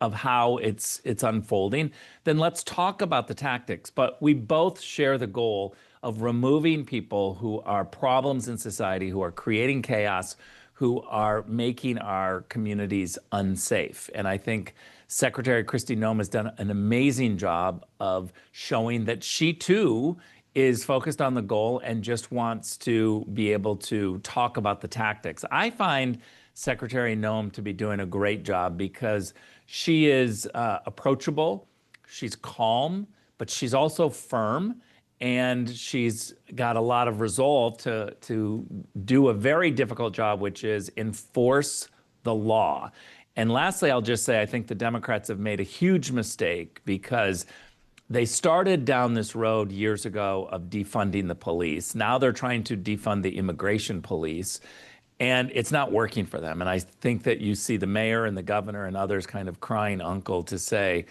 of how it's unfolding, then let's talk about the tactics. But we both share the goal of removing people who are problems in society, who are creating chaos, who are making our communities unsafe. And I think Secretary Kristi Noem has done an amazing job of showing that she too is focused on the goal and just wants to be able to talk about the tactics. I find Secretary Noem to be doing a great job because she is approachable, she's calm, but she's also firm, and she's got a lot of resolve to do a very difficult job, which is enforce the law. And lastly, I'll just say I think the Democrats have made a huge mistake because they started down this road years ago of defunding the police. Now they're trying to defund the immigration police, and it's not working for them. And I think that you see the mayor and the governor and others kind of crying uncle to say,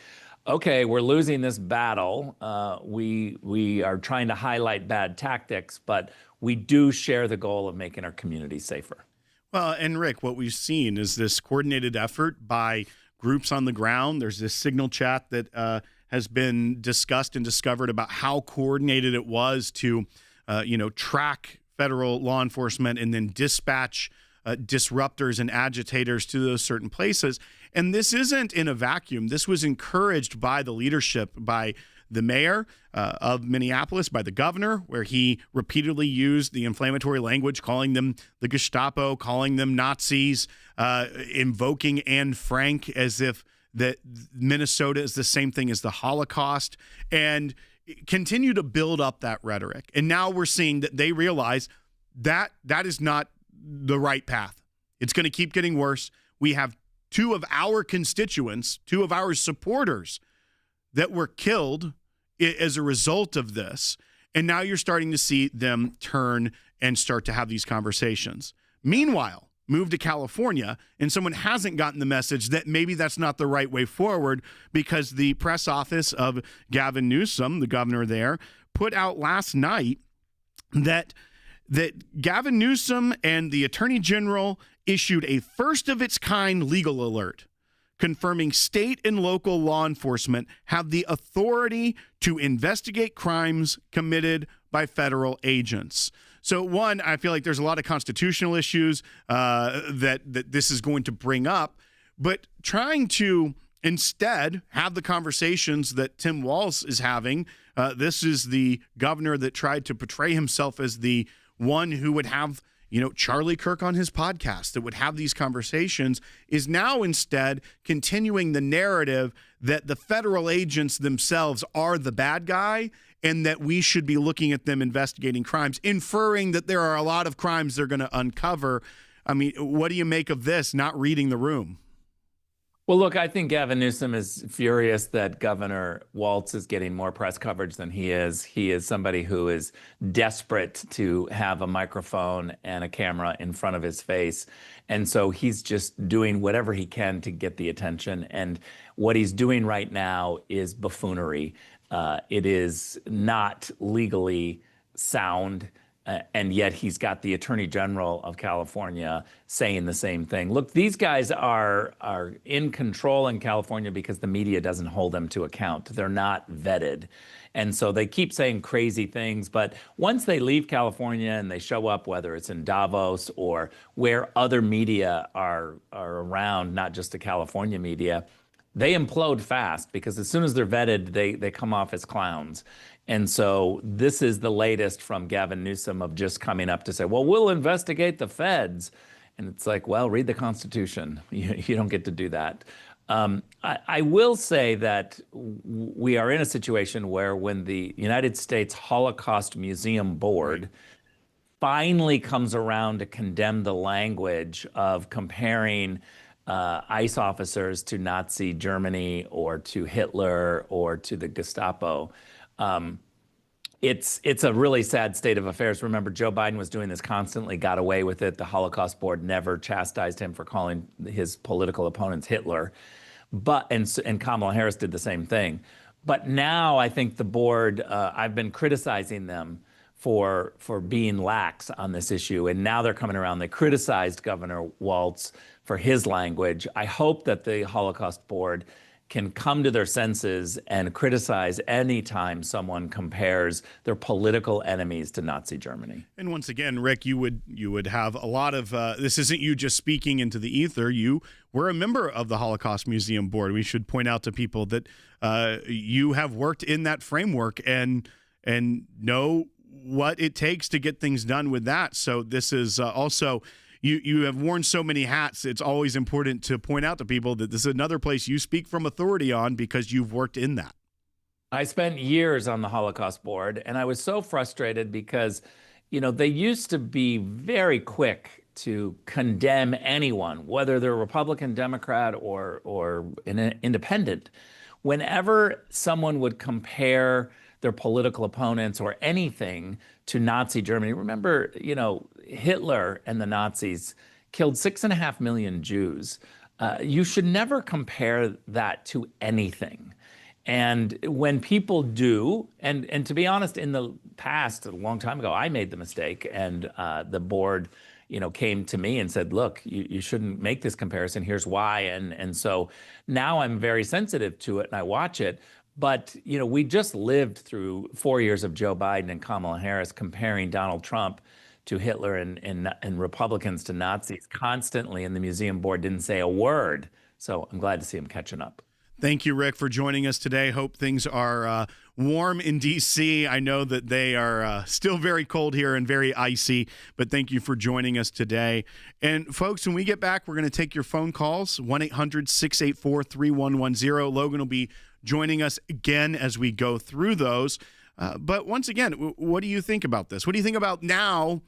okay, we're losing this battle. We are trying to highlight bad tactics, but we do share the goal of making our community safer. Well, and Rick, what we've seen is this coordinated effort by groups on the ground. There's this signal chat that has been discussed and discovered about how coordinated it was to, track federal law enforcement and then dispatch disruptors and agitators to those certain places. And this isn't in a vacuum. This was encouraged by the leadership, by the mayor of Minneapolis, by the governor, where he repeatedly used the inflammatory language, calling them the Gestapo, calling them Nazis, invoking Anne Frank as if that Minnesota is the same thing as the Holocaust, and continue to build up that rhetoric. And now we're seeing that they realize that that is not the right path. It's going to keep getting worse. We have two of our constituents, two of our supporters that were killed as a result of this. And now you're starting to see them turn and start to have these conversations. Meanwhile, move to California, and someone hasn't gotten the message that maybe that's not the right way forward, because the press office of Gavin Newsom, the governor there, put out last night that Gavin Newsom and the Attorney General issued a first-of-its-kind legal alert confirming state and local law enforcement have the authority to investigate crimes committed by federal agents. So, one, I feel like there's a lot of constitutional issues that this is going to bring up, but trying to instead have the conversations that Tim Walz is having. This is the governor that tried to portray himself as the one who would have, Charlie Kirk on his podcast, that would have these conversations, is now instead continuing the narrative that the federal agents themselves are the bad guy and that we should be looking at them investigating crimes, inferring that there are a lot of crimes they're going to uncover. I mean, what do you make of this, not reading the room? Well, look, I think Gavin Newsom is furious that Governor Walz is getting more press coverage than he is. He is somebody who is desperate to have a microphone and a camera in front of his face. And so he's just doing whatever he can to get the attention. And what he's doing right now is buffoonery. It is not legally sound. And yet he's got the Attorney General of California saying the same thing. Look, these guys are in control in California because the media doesn't hold them to account. They're not vetted. And so they keep saying crazy things. But once they leave California and they show up, whether it's in Davos or where other media are around, not just the California media, they implode fast because as soon as they're vetted, they come off as clowns. And so this is the latest from Gavin Newsom of just coming up to say, well, we'll investigate the feds. And it's like, well, read the Constitution. You don't get to do that. I will say that we are in a situation where when the United States Holocaust Museum Board finally comes around to condemn the language of comparing ICE officers to Nazi Germany or to Hitler or to the Gestapo, it's a really sad state of affairs. Remember, Joe Biden was doing this constantly, got away with it. The Holocaust Board never chastised him for calling his political opponents Hitler. And Kamala Harris did the same thing. But now I think the board, I've been criticizing them for being lax on this issue. And now they're coming around. They criticized Governor Walz for his language. I hope that the Holocaust Board can come to their senses and criticize anytime someone compares their political enemies to Nazi Germany. And once again, Rick, you would have a lot of this isn't you just speaking into the ether. You were a member of the Holocaust Museum Board. We should point out to people that you have worked in that framework and know what it takes to get things done with that. So this is also. You have worn so many hats, it's always important to point out to people that this is another place you speak from authority on because you've worked in that. I spent years on the Holocaust Board, and I was so frustrated because, they used to be very quick to condemn anyone, whether they're Republican, Democrat, or an independent. Whenever someone would compare their political opponents or anything to Nazi Germany. Remember, Hitler and the Nazis killed 6.5 million Jews. You should never compare that to anything. And when people do, and to be honest, in the past, a long time ago, I made the mistake, and the board, came to me and said, look, you shouldn't make this comparison. Here's why. And so now I'm very sensitive to it and I watch it. But, we just lived through 4 years of Joe Biden and Kamala Harris comparing Donald Trump to Hitler and Republicans to Nazis constantly, and the museum board didn't say a word. So I'm glad to see him catching up. Thank you, Rick, for joining us today. Hope things are warm in D.C. I know that they are still very cold here and very icy, but thank you for joining us today. And, folks, when we get back, we're going to take your phone calls, 1-800-684-3110. Logan will be joining us again as we go through those. But once again, what do you think about this? What do you think about now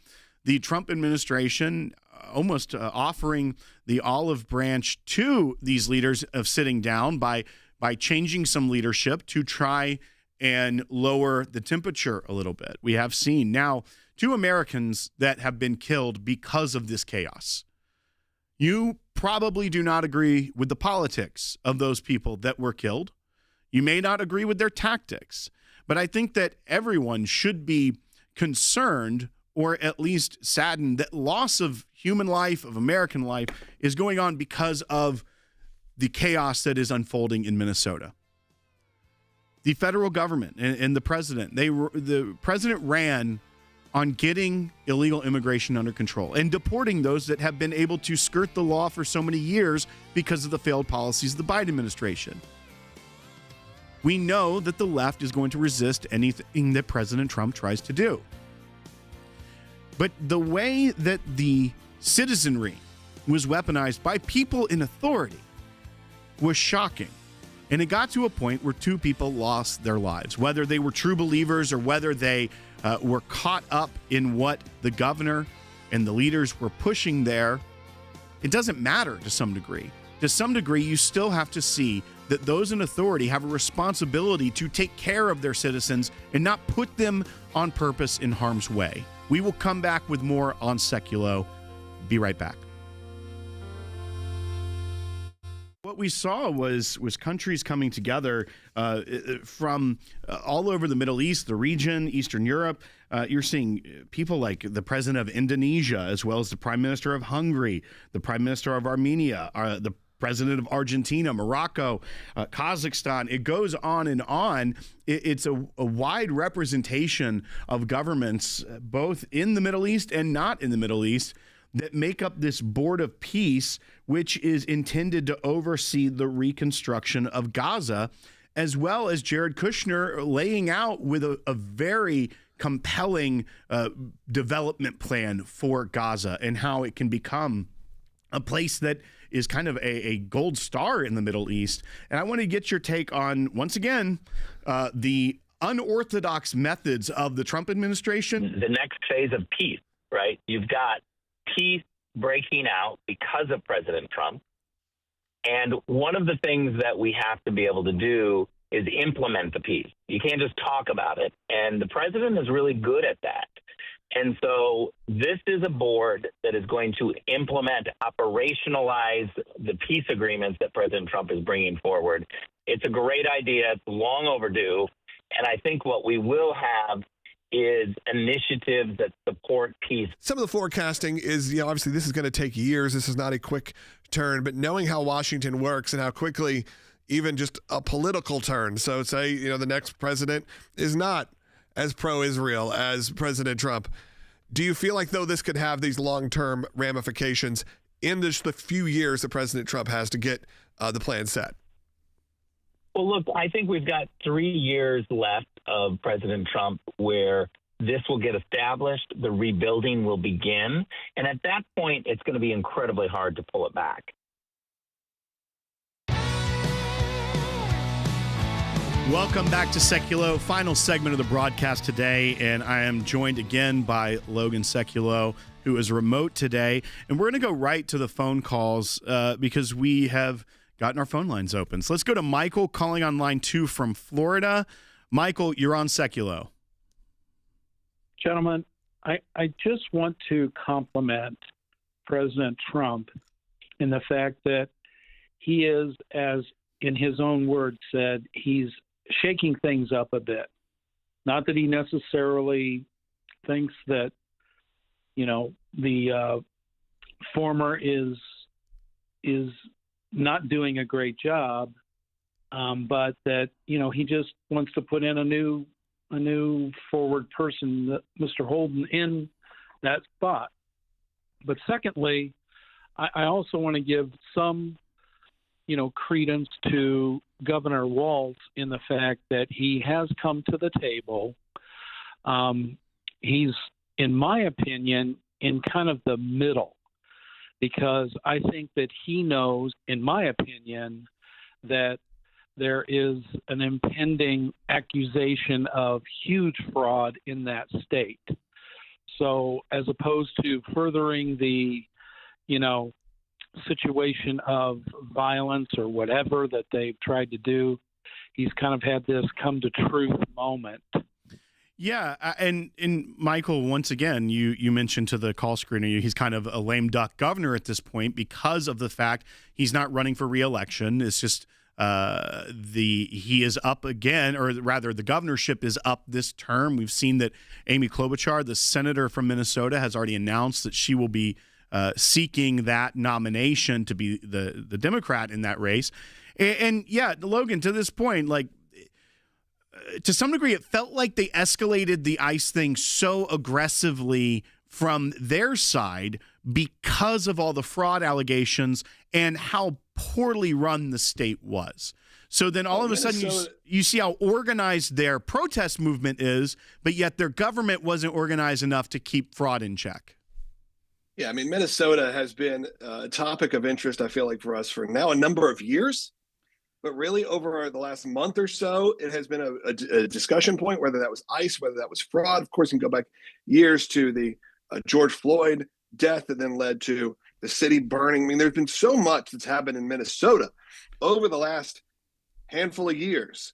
the Trump administration almost offering the olive branch to these leaders of sitting down by changing some leadership to try and lower the temperature a little bit? We have seen now 2 Americans that have been killed because of this chaos. You probably do not agree with the politics of those people that were killed. You may not agree with their tactics, but I think that everyone should be concerned or at least saddened that loss of human life, of American life, is going on because of the chaos that is unfolding in Minnesota. The federal government and the president, the president ran on getting illegal immigration under control and deporting those that have been able to skirt the law for so many years because of the failed policies of the Biden administration. We know that the left is going to resist anything that President Trump tries to do. But the way that the citizenry was weaponized by people in authority was shocking. And it got to a point where 2 people lost their lives, whether they were true believers or whether they were caught up in what the governor and the leaders were pushing there. It doesn't matter to some degree. To some degree, you still have to see that those in authority have a responsibility to take care of their citizens and not put them on purpose in harm's way. We will come back with more on Sekulow. Be right back. What we saw was countries coming together from all over the Middle East, the region, Eastern Europe. You're seeing people like the president of Indonesia, as well as the prime minister of Hungary, the prime minister of Armenia, the president of Argentina, Morocco, Kazakhstan. It goes on and on. It's a wide representation of governments, both in the Middle East and not in the Middle East, that make up this Board of Peace, which is intended to oversee the reconstruction of Gaza, as well as Jared Kushner laying out with a very compelling development plan for Gaza and how it can become a place that is kind of a gold star in the Middle East. And I want to get your take on, once again, the unorthodox methods of the Trump administration. The next phase of peace, right? You've got peace breaking out because of President Trump. And one of the things that we have to be able to do is implement the peace. You can't just talk about it. And the president is really good at that. And so this is a board that is going to implement, operationalize the peace agreements that President Trump is bringing forward. It's a great idea. It's long overdue. And I think what we will have is initiatives that support peace. Some of the forecasting is, obviously this is going to take years. This is not a quick turn, but knowing how Washington works and how quickly, even just a political turn. So say, the next president is not as pro-Israel as President Trump. Do you feel like, though, this could have these long-term ramifications in just the few years that President Trump has to get the plan set? Well, look, I think we've got 3 years left of President Trump where this will get established, the rebuilding will begin, and at that point, it's going to be incredibly hard to pull it back. Welcome back to Sekulow, final segment of the broadcast today, and I am joined again by Logan Sekulow, who is remote today, and we're going to go right to the phone calls because we have gotten our phone lines open. So let's go to Michael calling on line 2 from Florida. Michael, you're on Sekulow. Gentlemen, I just want to compliment President Trump in the fact that he is, as in his own words said, he's shaking things up a bit. Not that he necessarily thinks that, the former is not doing a great job, but that, he just wants to put in a new forward person, Mr. Holden, in that spot. But secondly, I also want to give some, credence to Governor Walz in the fact that he has come to the table. He's, in my opinion, in kind of the middle, because I think that he knows, in my opinion, that there is an impending accusation of huge fraud in that state. So as opposed to furthering the, situation of violence or whatever that they've tried to do, he's kind of had this come to truth moment. Yeah, and Michael, once again, you mentioned to the call screener, he's kind of a lame duck governor at this point because of the fact he's not running for re-election. It's just he is up again, or rather the governorship is up this term. We've seen that Amy Klobuchar, the senator from Minnesota, has already announced that she will be seeking that nomination to be the Democrat in that race. And yeah, Logan, to this point, to some degree, it felt like they escalated the ICE thing so aggressively from their side because of all the fraud allegations and how poorly run the state was. So then all of a sudden you see how organized their protest movement is, but yet their government wasn't organized enough to keep fraud in check. Yeah, I mean, Minnesota has been a topic of interest, I feel like, for us for now a number of years. But really, over the last month or so, it has been a discussion point, whether that was ICE, whether that was fraud. Of course, you can go back years to the George Floyd death that then led to the city burning. I mean, there's been so much that's happened in Minnesota over the last handful of years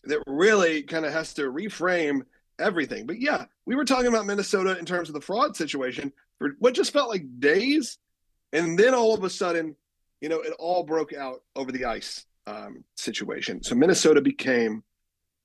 that really kind of has to reframe everything. But yeah, we were talking about Minnesota in terms of the fraud situation for what just felt like days. And then all of a sudden, it all broke out over the ICE situation. So Minnesota became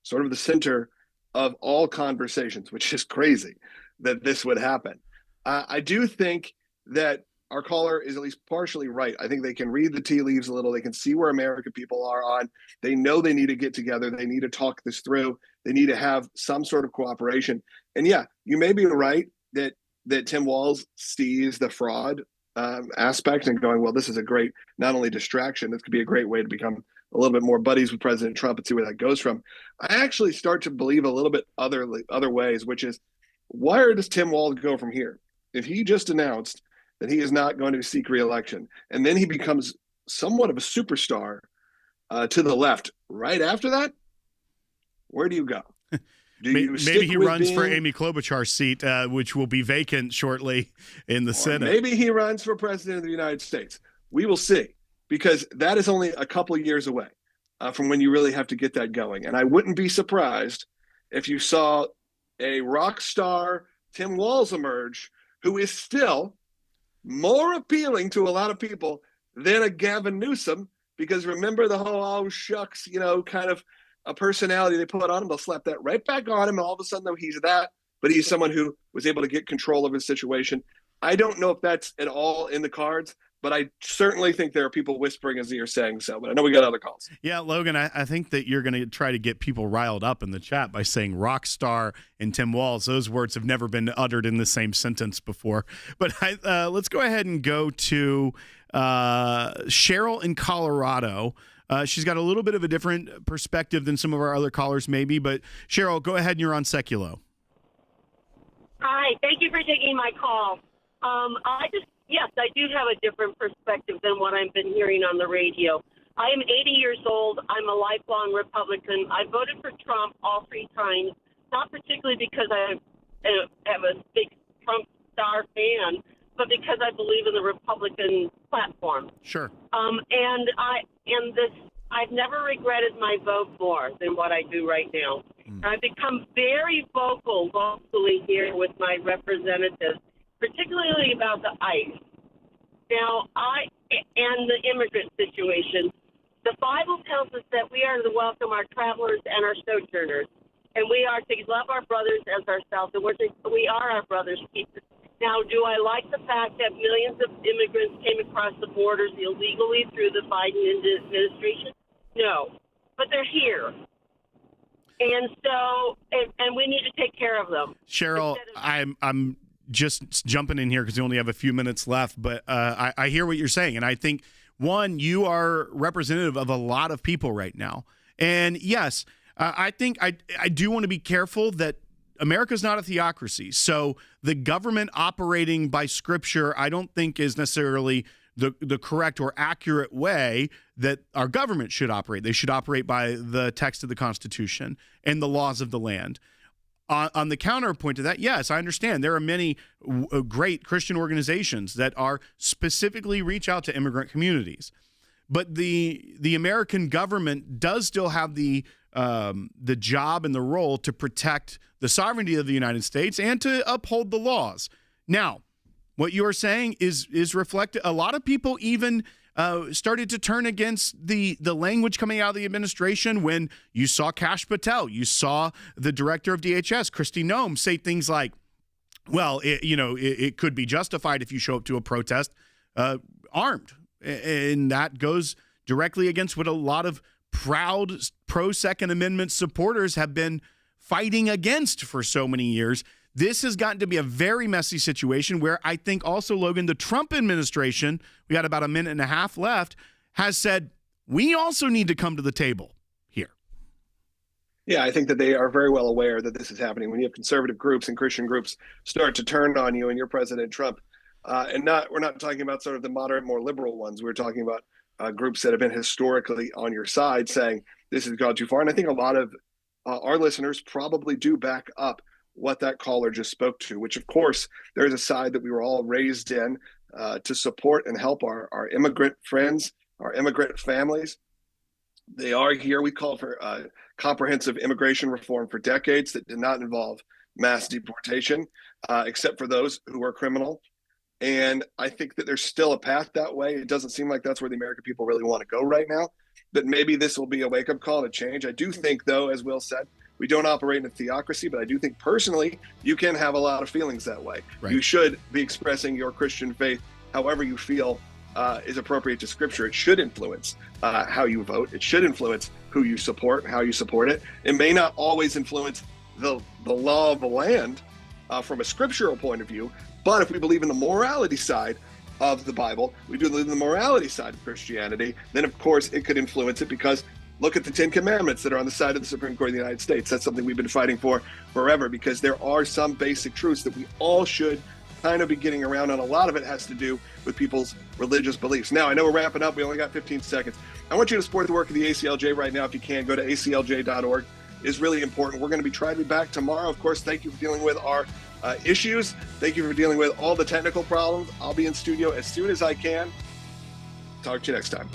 sort of the center of all conversations, which is crazy that this would happen. I do think that our caller is at least partially right. I think they can read the tea leaves a little. They can see where American people are on. They know they need to get together. They need to talk this through. They need to have some sort of cooperation. And yeah, you may be right that Tim Walz sees the fraud aspect and going, well, this is a great, not only distraction, this could be a great way to become a little bit more buddies with President Trump and see where that goes from. I actually start to believe a little bit other ways, which is, where does Tim Walz go from here? If he just announced that he is not going to seek re-election, and then he becomes somewhat of a superstar to the left right after that, where do you go? Maybe he runs for Amy Klobuchar's seat, which will be vacant shortly in the Senate. Maybe he runs for president of the United States. We will see, because that is only a couple of years away from when you really have to get that going. And I wouldn't be surprised if you saw a rock star Tim Walz emerge, who is still more appealing to a lot of people than a Gavin Newsom, because remember the whole, oh, shucks, kind of a personality they put on him. They'll slap that right back on him, and all of a sudden, though, he's that, but he's someone who was able to get control of his situation. I don't know if that's at all in the cards. but I certainly think there are people whispering his ear saying so. But I know we got other calls. Yeah, Logan, I think that you're going to try to get people riled up in the chat by saying rock star and Tim Walz. Those words have never been uttered in the same sentence before. But let's go ahead and go to Cheryl in Colorado. She's got a little bit of a different perspective than some of our other callers maybe. But Cheryl, go ahead and you're on Sekulow. Hi, thank you for taking my call. Yes, I do have a different perspective than what I've been hearing on the radio. I am 80 years old. I'm a lifelong Republican. I voted for Trump all 3 times, not particularly because I am a big Trump star fan, but because I believe in the Republican platform. Sure. I've never regretted my vote more than what I do right now. I've become very vocally here with my representatives, particularly about the ICE. Now, and the immigrant situation. The Bible tells us that we are to welcome our travelers and our sojourners, and we are to love our brothers as ourselves, and we are our brothers' keepers. Now, do I like the fact that millions of immigrants came across the borders illegally through the Biden administration? No, but they're here. And so, and we need to take care of them. Cheryl, I'm just jumping in here because we only have a few minutes left, but I hear what you're saying. And I think, one, you are representative of a lot of people right now. And yes, I think I do want to be careful that America's not a theocracy. So the government operating by scripture, I don't think is necessarily the correct or accurate way that our government should operate. They should operate by the text of the Constitution and the laws of the land. On the counterpoint to that, yes, I understand. There are many great Christian organizations that are specifically reach out to immigrant communities. But the American government does still have the job and the role to protect the sovereignty of the United States and to uphold the laws. Now, what you are saying is reflected. A lot of people even started to turn against the language coming out of the administration when you saw Kash Patel, you saw the director of DHS, Kristi Noem, say things like, well, it could be justified if you show up to a protest armed. And that goes directly against what a lot of proud pro-Second Amendment supporters have been fighting against for so many years. This has gotten to be a very messy situation where I think also, Logan, the Trump administration, we got about a minute and a half left, has said, we also need to come to the table here. Yeah, I think that they are very well aware that this is happening. When you have conservative groups and Christian groups start to turn on you and your President Trump, we're not talking about sort of the moderate, more liberal ones. We're talking about groups that have been historically on your side saying this has gone too far. And I think a lot of our listeners probably do back up what that caller just spoke to, which of course there's a side that we were all raised in to support and help our immigrant friends, our immigrant families. They are here. We called for comprehensive immigration reform for decades that did not involve mass deportation, except for those who are criminal. And I think that there's still a path that way. It doesn't seem like that's where the American people really want to go right now, but maybe this will be a wake-up call to change. I do think, though, as Will said, we don't operate in a theocracy, but I do think personally you can have a lot of feelings that way. Right. You should be expressing your Christian faith however you feel is appropriate to Scripture. It should influence how you vote. It should influence who you support, how you support it. It may not always influence the law of the land from a scriptural point of view, but if we believe in the morality side of the Bible, we do believe in the morality side of Christianity, then of course it could influence it, because look at the 10 Commandments that are on the side of the Supreme Court of the United States. That's something we've been fighting for forever, because there are some basic truths that we all should kind of be getting around, and a lot of it has to do with people's religious beliefs. Now, I know we're wrapping up. We only got 15 seconds. I want you to support the work of the ACLJ right now if you can. Go to aclj.org. It's really important. We're going to be trying to be back tomorrow. Of course, thank you for dealing with our issues. Thank you for dealing with all the technical problems. I'll be in studio as soon as I can. Talk to you next time.